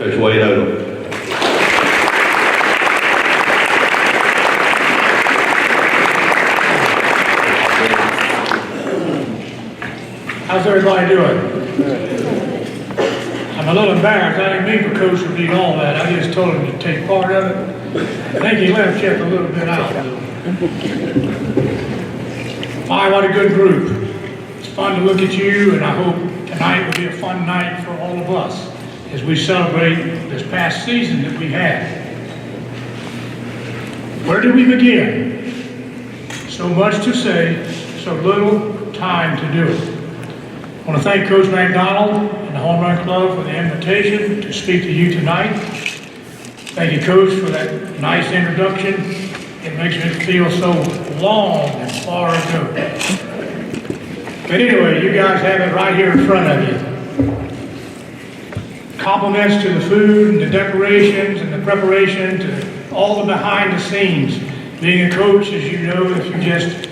Coach Wade Odum. How's everybody doing? I'm a little embarrassed. I didn't mean for Coach to read all that. I just told him to take part of it. I think he left just a little bit out. My, what a good group. It's fun to look at you, and I hope tonight will be a fun night for all of us as we celebrate this past season that we had. Where do we begin? So much to say, so little time to do it. I want to thank Coach McDonald and the Home Run Club for the invitation to speak to you tonight. Thank you, Coach, for that nice introduction. It makes me feel so long and far ago. But anyway, you guys have it right here in front of you. Compliments to the food and the decorations and the preparation, to all the behind the scenes. Being a coach, as you know, if you just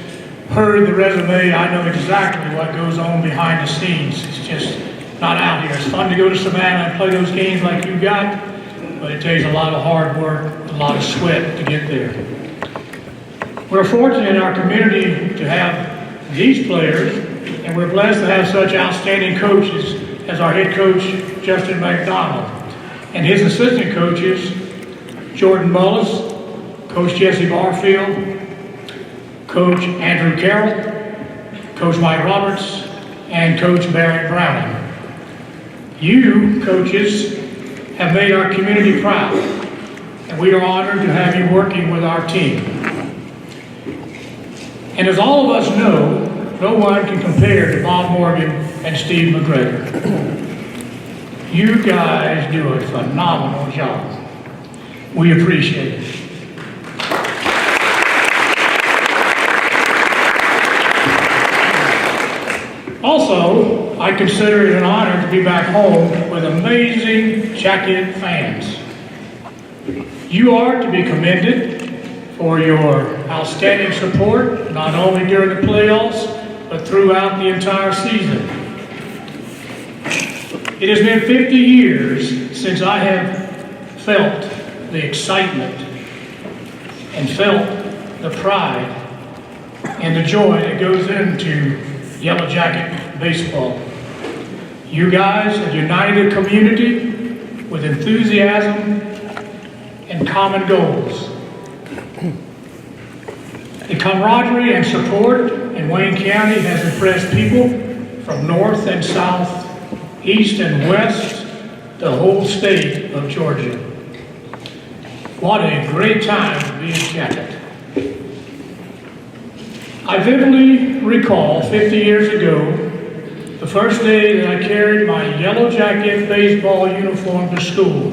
heard the resume, I know exactly what goes on behind the scenes. It's just not out here. It's fun to go to Savannah and play those games like you got, but it takes a lot of hard work, a lot of sweat to get there. We're fortunate in our community to have these players, and we're blessed to have such outstanding coaches as our head coach, Justin McDonald, and his assistant coaches, Jordan Mullis, Coach Jesse Barfield, Coach Andrew Carroll, Coach Mike Roberts, and Coach Barrett Browning. You, coaches, have made our community proud, and we are honored to have you working with our team. And as all of us know, no one can compare to Bob Morgan and Steve McGregor. You guys do a phenomenal job. We appreciate it. Also, I consider it an honor to be back home with amazing Jacket fans. You are to be commended for your outstanding support, not only during the playoffs, but throughout the entire season. It has been 50 years since I have felt the excitement and felt the pride and the joy that goes into Yellow Jacket baseball. You guys have united a community with enthusiasm and common goals. The camaraderie and support in Wayne County has impressed people from north and south, east and west, the whole state of Georgia. What a great time to be a Jacket. I vividly recall 50 years ago, the first day that I carried my Yellow Jacket baseball uniform to school.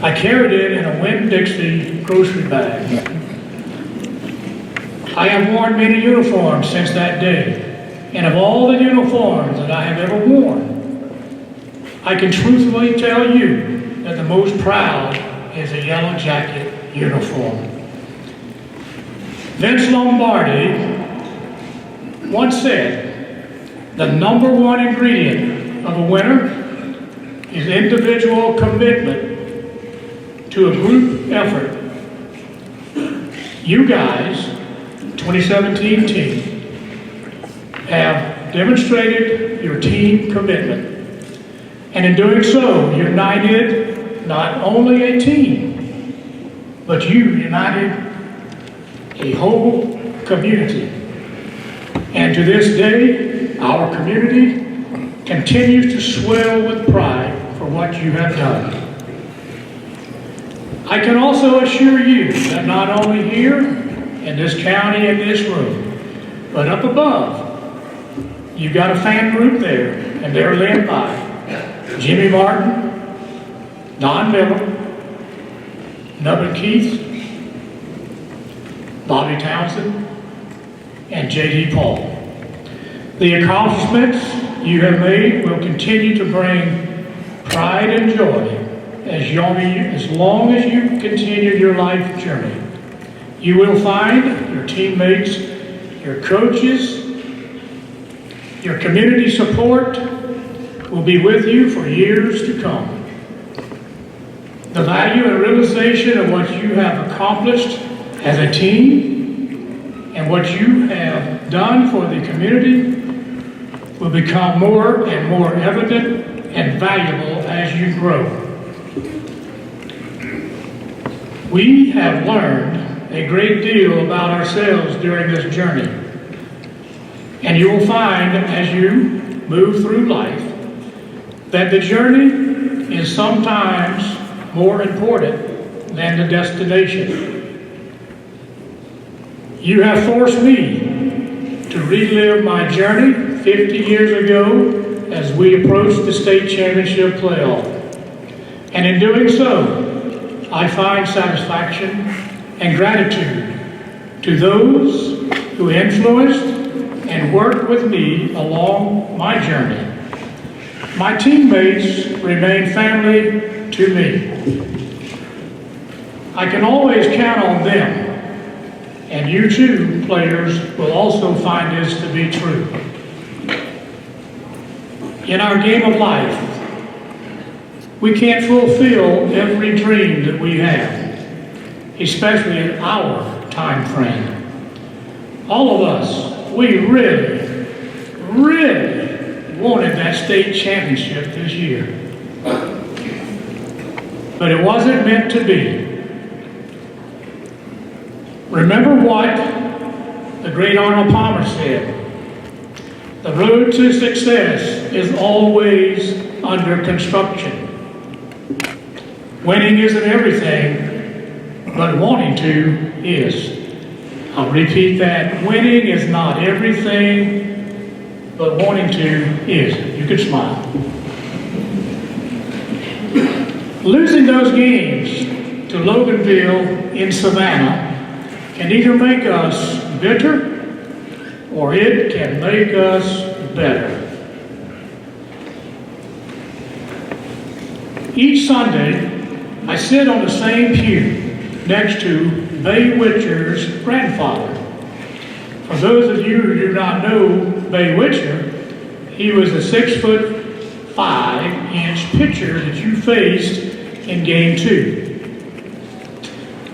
I carried it in a Winn-Dixie grocery bag. I have worn many uniforms since that day, and of all the uniforms that I have ever worn, I can truthfully tell you that the most proud is a Yellow Jacket uniform. Vince Lombardi once said, the number one ingredient of a winner is individual commitment to a group effort. You guys, 2017 team, have demonstrated your team commitment. And in doing so, united not only a team, but you united a whole community. And to this day, our community continues to swell with pride for what you have done. I can also assure you that not only here in this county, in this room, but up above, you've got a fan group there, and they're led by Jimmy Martin, Don Miller, Nubbin Keith, Bobby Townsend, and J.D. Paul. The accomplishments you have made will continue to bring pride and joy as long as you continue your life journey. You will find your teammates, your coaches, your community support will be with you for years to come. The value and realization of what you have accomplished as a team and what you have done for the community will become more and more evident and valuable as you grow. We have learned a great deal about ourselves during this journey, and you will find as you move through life that the journey is sometimes more important than the destination. You have forced me to relive my journey 50 years ago as we approached the state championship playoff. And in doing so, I find satisfaction and gratitude to those who influenced and worked with me along my journey. My teammates remain family to me. I can always count on them, and you too, players, will also find this to be true. In our game of life, we can't fulfill every dream that we have, especially in our time frame. All of us, we really wanted that state championship this year. But it wasn't meant to be. Remember what the great Arnold Palmer said: the road to success is always under construction. Winning isn't everything, but wanting to is. I'll repeat that. Winning is not everything, but wanting to is. You can smile. Losing those games to Loganville in Savannah can either make us bitter or it can make us better. Each Sunday, I sit on the same pew next to Bay Witcher's grandfather. For those of you who do not know Bay Witcher, he was a 6'5" pitcher that you faced in Game 2.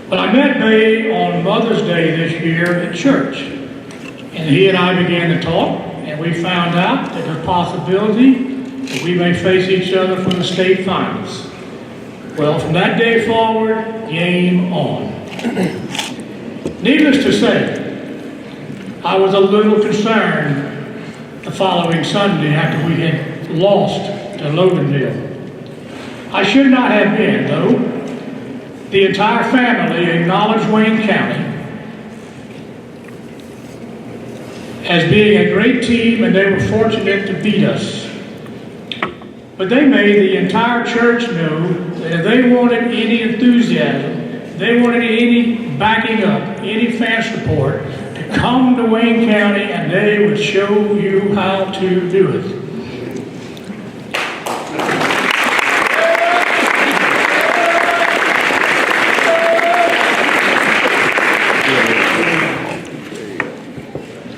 But I met Bay on Mother's Day this year at church, and he and I began to talk, and we found out that there's a possibility that we may face each other for the state finals. Well, from that day forward, game on. Needless to say, I was a little concerned the following Sunday after we had lost to Loganville. I should not have been, though. The entire family acknowledged Wayne County as being a great team, and they were fortunate to beat us. But they made the entire church know that if they wanted any enthusiasm, they wanted any backing up, any fan support, to come to Wayne County and they would show you how to do it.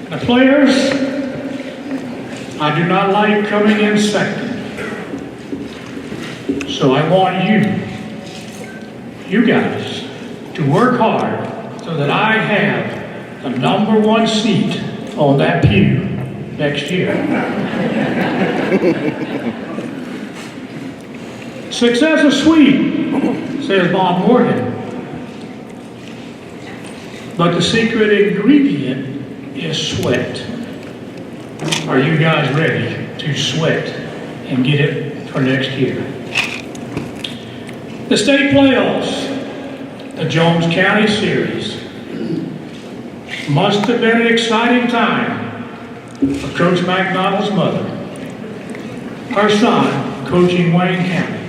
The players, I do not like coming in second. So I want you guys, to work hard so that I have the #1 seat on that pew next year. Success is sweet, says Bob Morgan, but the secret ingredient is sweat. Are you guys ready to sweat and get it for next year? The state playoffs, the Jones County Series, must have been an exciting time for Coach McDonald's mother, her son coaching Wayne County,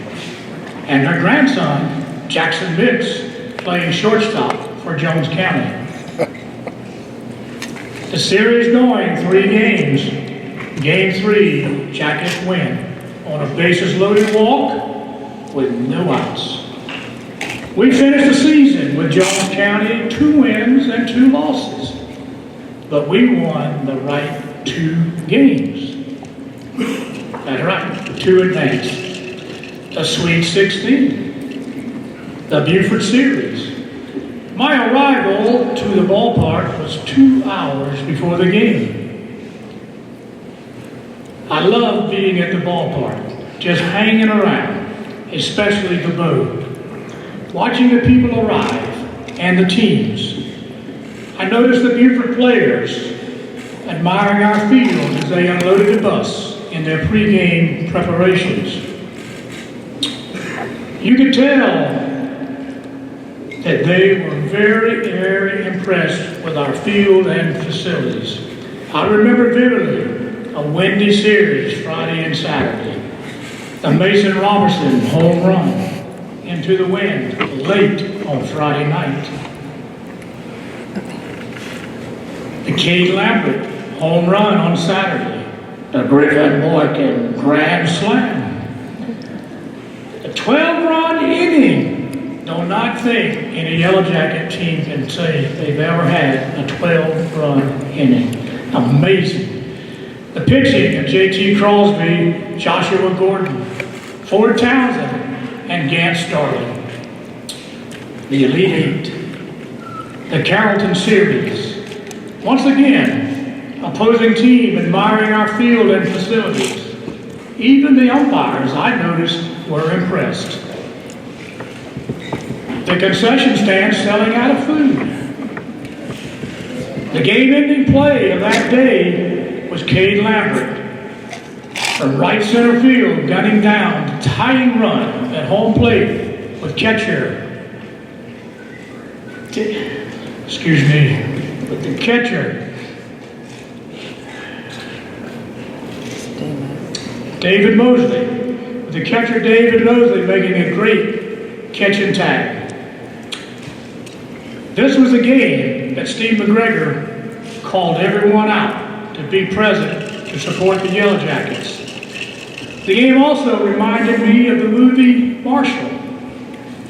and her grandson, Jackson Bix, playing shortstop for Jones County. The series going 3 games. Game 3, Jackets win on a bases-loaded walk with no outs. We finished the season with Jones County 2 wins and 2 losses, but we won the right 2 games. That's right, 2 advanced. The Sweet 16. the Buford Series. My arrival to the ballpark was 2 hours before the game. I love being at the ballpark, just hanging around, especially the boat, watching the people arrive and the teams. I noticed the Buford players admiring our field as they unloaded the bus in their pregame preparations. You could tell that they were very, very impressed with our field and facilities. I remember vividly a windy series Friday and Saturday. The Mason Robertson home run into the wind late on Friday night. The Cade Lambert home run on Saturday. The Griffin Boykin grand slam. The 12-run inning. Do not think any Yellow Jacket team can say they've ever had a 12-run inning. Amazing. The pitching of J.T. Crosby, Joshua Gordon, Ford Townsend, and Gant Starling. The Elite Eight. The Carrollton Series. Once again, opposing team admiring our field and facilities. Even the umpires, I noticed, were impressed. The concession stand selling out of food. The game-ending play of that day was Cade Lambert from right center field, gunning down the tying run at home plate with catcher. With the catcher David Mosley. With the catcher David Mosley making a great catch and tag. This was a game that Steve McGregor called everyone out to be present to support the Yellow Jackets. The game also reminded me of the movie Marshall.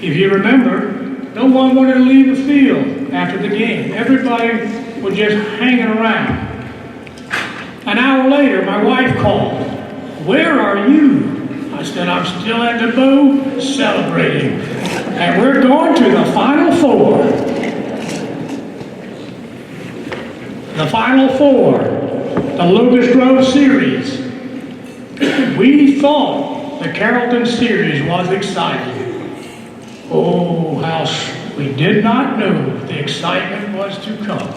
If you remember, no one wanted to leave the field after the game. Everybody was just hanging around. An hour later, my wife called. "Where are you?" I said, "I'm still at the boat celebrating. And we're going to the Final Four." The Final Four, the Locust Grove Series. We thought the Carrollton Series was exciting. Oh, how we did not know the excitement was to come.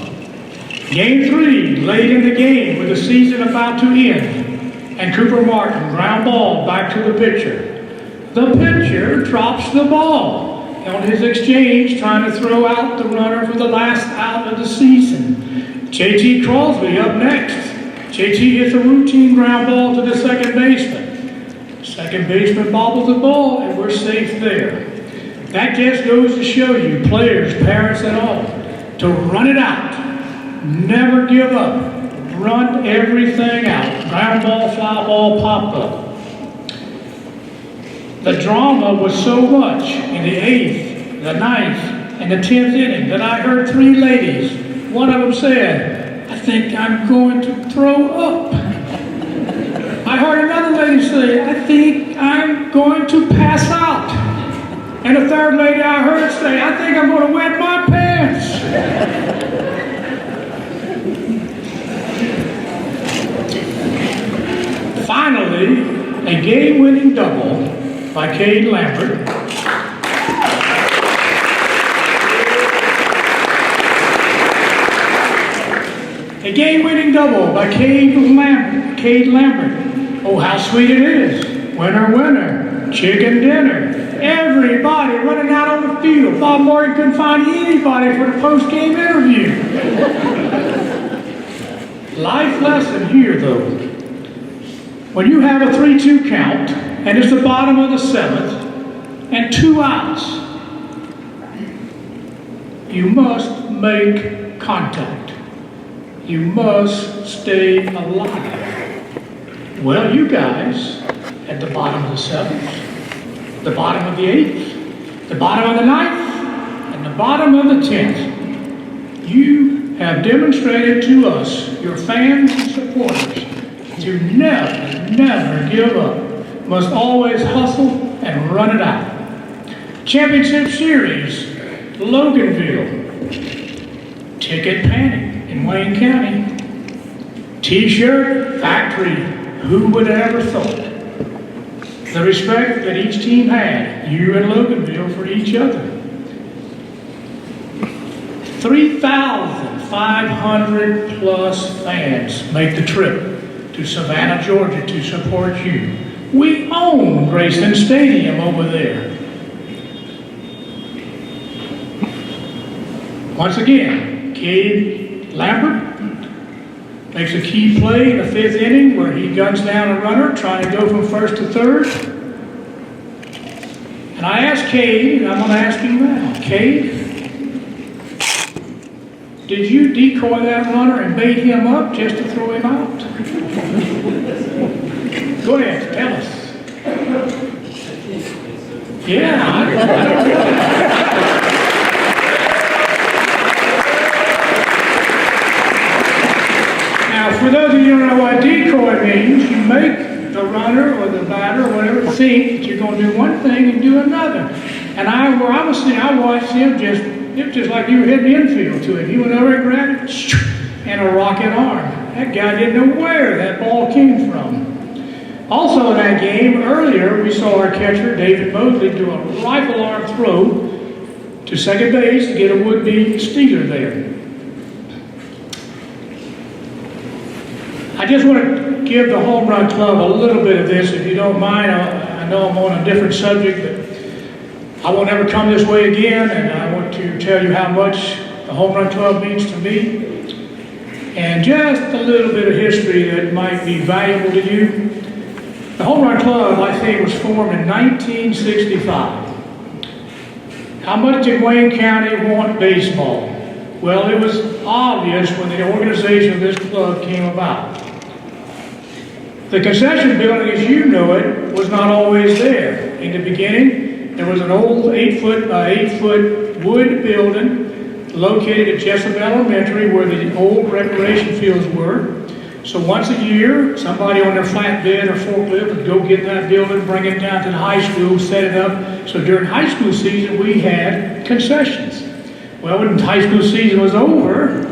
Game 3, late in the game with the season about to end, and Cooper Martin ground ball back to the pitcher. The pitcher drops the ball on his exchange, trying to throw out the runner for the last out of the season. J.T. Crosby up next. J.T. hits a routine ground ball to the second baseman. Second baseman bobbles the ball, and we're safe there. That just goes to show you, players, parents, and all, to run it out. Never give up. Run everything out. Ground ball, fly ball, pop up. The drama was so much in the 8th, the 9th, and the 10th inning that I heard 3 ladies. One of them said, "I think I'm going to throw up." I heard another lady say, "I think I'm going to pass out." And a third lady I heard say, "I think I'm going to wet my pants." Finally, a game-winning double by Cade Lambert. A game-winning double by Cade Lambert. Oh, how sweet it is. Winner, winner, chicken dinner. Everybody running out on the field. Bob Morgan couldn't find anybody for the post-game interview. Life lesson here, though. When you have a 3-2 count, and it's the bottom of the 7th, and 2 outs, you must make contact. You must stay alive. Well, you guys, at the bottom of the 7th, the bottom of the 8th, the bottom of the 9th, and the bottom of the 10th, you have demonstrated to us, your fans and supporters, to never give up. Must always hustle and run it out. Championship Series, Loganville. Ticket Panic in Wayne County. T-shirt factory. Who would have ever thought? The respect that each team had, you and Loganville, for each other. 3,500 plus fans make the trip to Savannah, Georgia to support you. We own Grayson Stadium over there. Once again, Cade Lambert makes a key play in the 5th inning where he guns down a runner trying to go from first to third. And I asked Cade, and I'm going to ask him now, Cade, did you decoy that runner and bait him up just to throw him out? Go ahead, tell us. Yeah, I don't know. Now, for those of you who don't know what decoy means, you make the runner or the batter or whatever think that you're going to do one thing and do another. And I watched him it was just like you were hitting the infield to him. He went over and grabbed it, and a rocket arm. That guy didn't know where that ball came from. Also in that game, earlier, we saw our catcher, David Mosley, do a rifle arm throw to second base to get a would-be Steeler there. I just want to give the Home Run Club a little bit of this, if you don't mind. I know I'm on a different subject, but I won't ever come this way again, and I want to tell you how much the Home Run Club means to me, and just a little bit of history that might be valuable to you. The Home Run Club, I think, was formed in 1965. How much did Wayne County want baseball? Well, it was obvious when the organization of this club came about. The concession building, as you know it, was not always there. In the beginning, there was an old 8-foot by 8-foot wood building located at Jessup Elementary where the old recreation fields were. So once a year, somebody on their flatbed or forklift would go get that building, bring it down to the high school, set it up. So during high school season, we had concessions. Well, when high school season was over,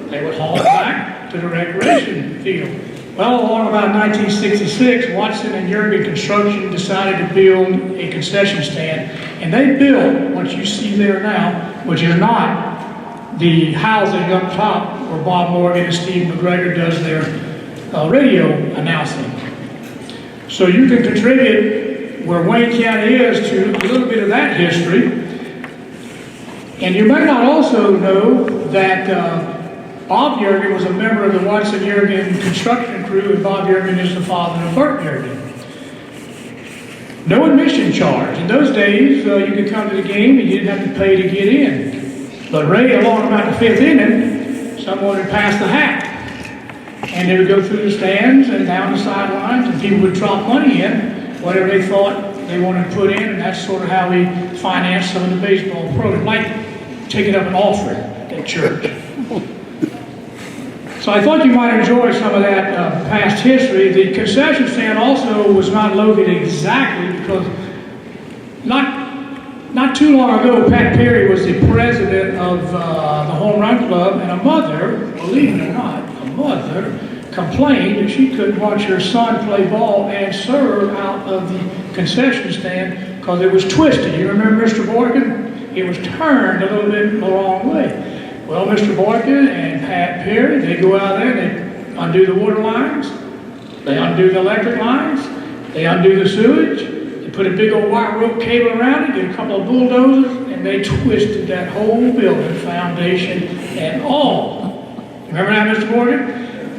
they would haul it back to the recreation field. Well, along about 1966, Watson and Jurgen Construction decided to build a concession stand. And they built what you see there now, which is not the housing up top where Bob Morgan and Steve McGregor does their radio announcing. So you can contribute where Wayne County is to a little bit of that history. And you may not also know that Bob Jurgen was a member of the Watson-Jurgen construction crew, and Bob Jurgen is the father of Bert Jurgen. No admission charge. In those days, you could come to the game and you didn't have to pay to get in. But right along about the 5th inning, someone would pass the hat. And they would go through the stands and down the sidelines, and people would drop money in, whatever they thought they wanted to put in, and that's sort of how we financed some of the baseball program, like taking up an offering at church. So I thought you might enjoy some of that past history. The concession stand also was not located exactly because not too long ago, Pat Perry was the president of the Home Run Club, and a mother, believe it or not, a mother complained that she couldn't watch her son play ball and serve out of the concession stand because it was twisted. You remember Mr. Boykin? It was turned a little bit the wrong way. Well, Mr. Boykin and Pat Perry, they go out there, they undo the water lines, they undo the electric lines, they undo the sewage, they put a big old wire rope cable around it, get a couple of bulldozers, and they twisted that whole building, foundation and all. Remember that, Mr. Morgan?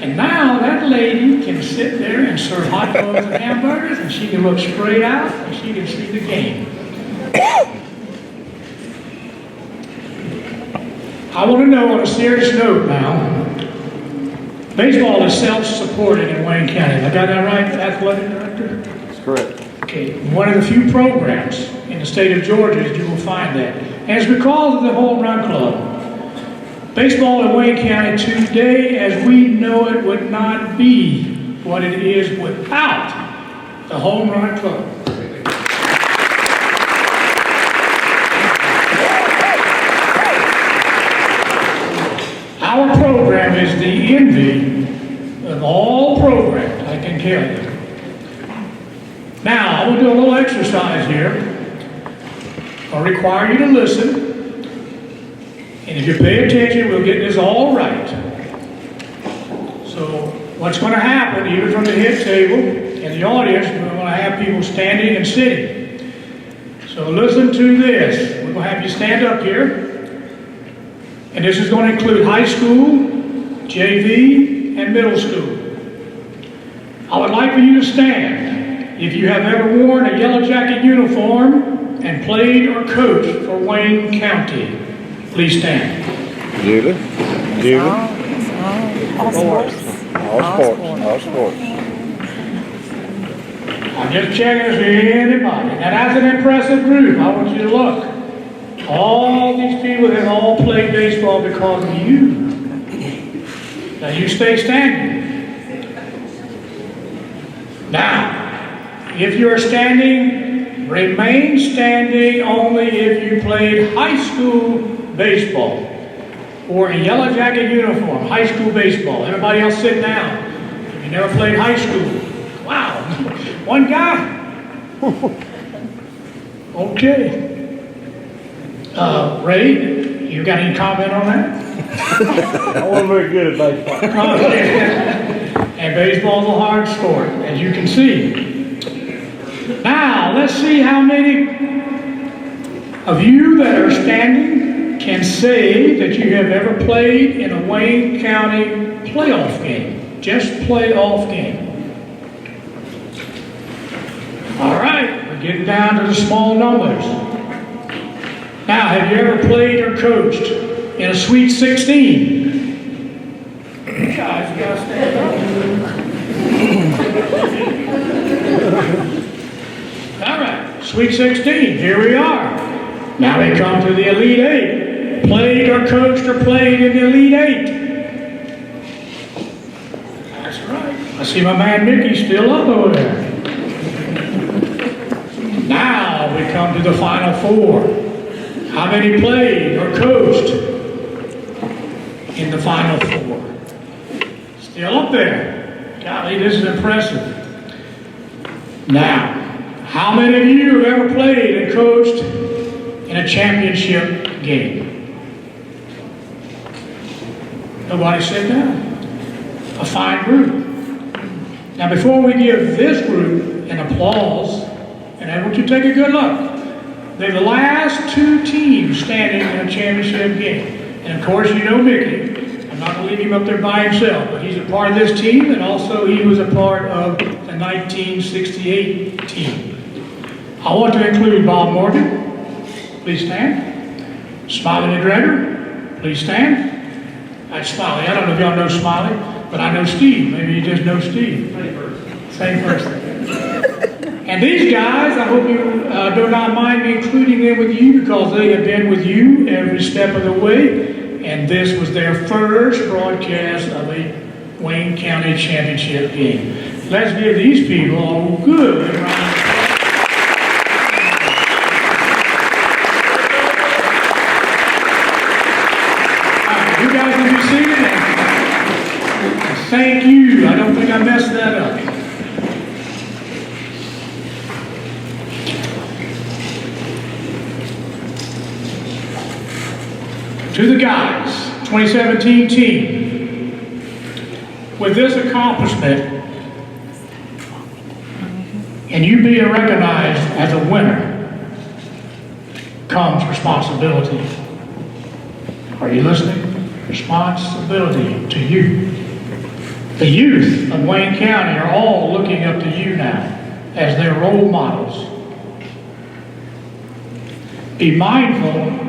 And now that lady can sit there and serve hot dogs and hamburgers, and she can look straight out, and she can see the game. I want to know on a serious note now, baseball is self-supporting in Wayne County. I got that right, athletic director? That's correct. Okay, one of the few programs in the state of Georgia that you will find that. And it's because of the Home Run Club. Baseball in Wayne County today, as we know it, would not be what it is without the Home Run Club. Our program is the envy of all programs, I can tell you. Now, I'm going to do a little exercise here. I'll require you to listen. And if you pay attention, we'll get this all right. So, what's going to happen, even from the head table and the audience, we're going to have people standing and sitting. So listen to this. We're going to have you stand up here. And this is going to include high school, JV, and middle school. I would like for you to stand if you have ever worn a Yellow Jacket uniform and played or coached for Wayne County. Please stand. Julie? All sports. All sports. I'm just checking if there's anybody. Now that's an impressive group. I want you to look. All these people have all played baseball because of you. Now you stay standing. Now, if you're standing, remain standing only if you played high school baseball or a Yellow Jacket uniform, high school baseball. Everybody else sit down. If you never played high school. Wow. One guy? Okay. Ray, you got any comment on that? I wasn't very good at baseball. And baseball's a hard sport, as you can see. Now, let's see how many of you that are standing can say that you have ever played in a Wayne County playoff game. Just playoff game. All right, we're getting down to the small numbers. Now, have you ever played or coached in a Sweet 16? You guys gotta stand up. All right, Sweet 16, here we are. Now we come to the Elite 8. Played or coached or played in the Elite 8. That's right. I see my man Mickey still up over there. Now we come to the Final Four. How many played or coached in the Final Four? Still up there. Golly, this is impressive. Now, how many of you have ever played and coached in a championship game? Nobody said that. A fine group. Now, before we give this group an applause, and I want you to take a good look. They're the last two teams standing in a championship game. And of course, you know Mickey. I'm not going to leave him up there by himself, but he's a part of this team, and also he was a part of the 1968 team. I want to include Bob Morgan. Please stand. Smiley McGregor. Please stand. That's Smiley. I don't know if y'all know Smiley, but I know Steve. Maybe you just know Steve. Same person. And these guys, I hope you do not mind me including them with you because they have been with you every step of the way. And this was their first broadcast of a Wayne County championship game. Let's give these people a good round of applause. All right, you guys can be seated. Thank you. I don't think I messed that up. To the guys, 2017 team, with this accomplishment, and you being recognized as a winner, comes responsibility. Are you listening? Responsibility to you. The youth of Wayne County are all looking up to you now as their role models. Be mindful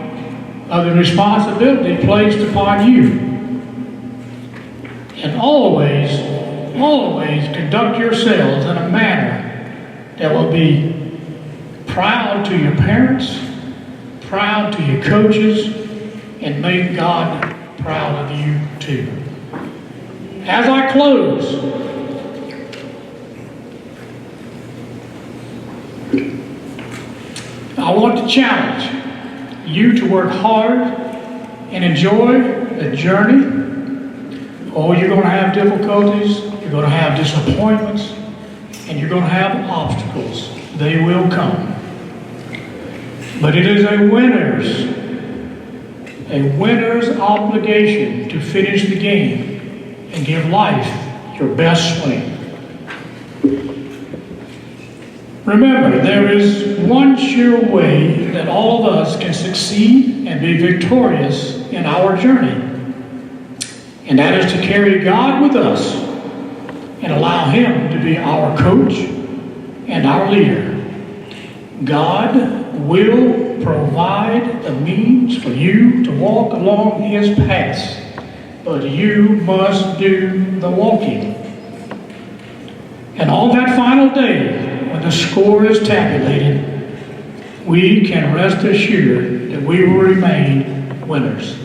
of the responsibility placed upon you. And always conduct yourselves in a manner that will be proud to your parents, proud to your coaches, and make God proud of you too. As I close, I want to challenge you to work hard and enjoy the journey Oh, you're going to have difficulties, you're going to have disappointments, and you're going to have obstacles. They will come. But it is a winner's obligation to finish the game and give life your best swing. Remember, there is one sure way that all of us can succeed and be victorious in our journey. And that is to carry God with us and allow Him to be our coach and our leader. God will provide the means for you to walk along His paths, but you must do the walking. And on that final day, when the score is tabulated, we can rest assured that we will remain winners.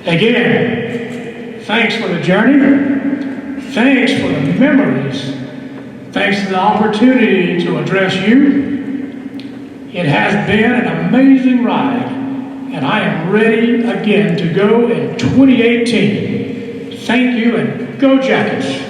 Again, thanks for the journey. Thanks for the memories. Thanks for the opportunity to address you. It has been an amazing ride, and I am ready again to go in 2018. Thank you, and go Jackets!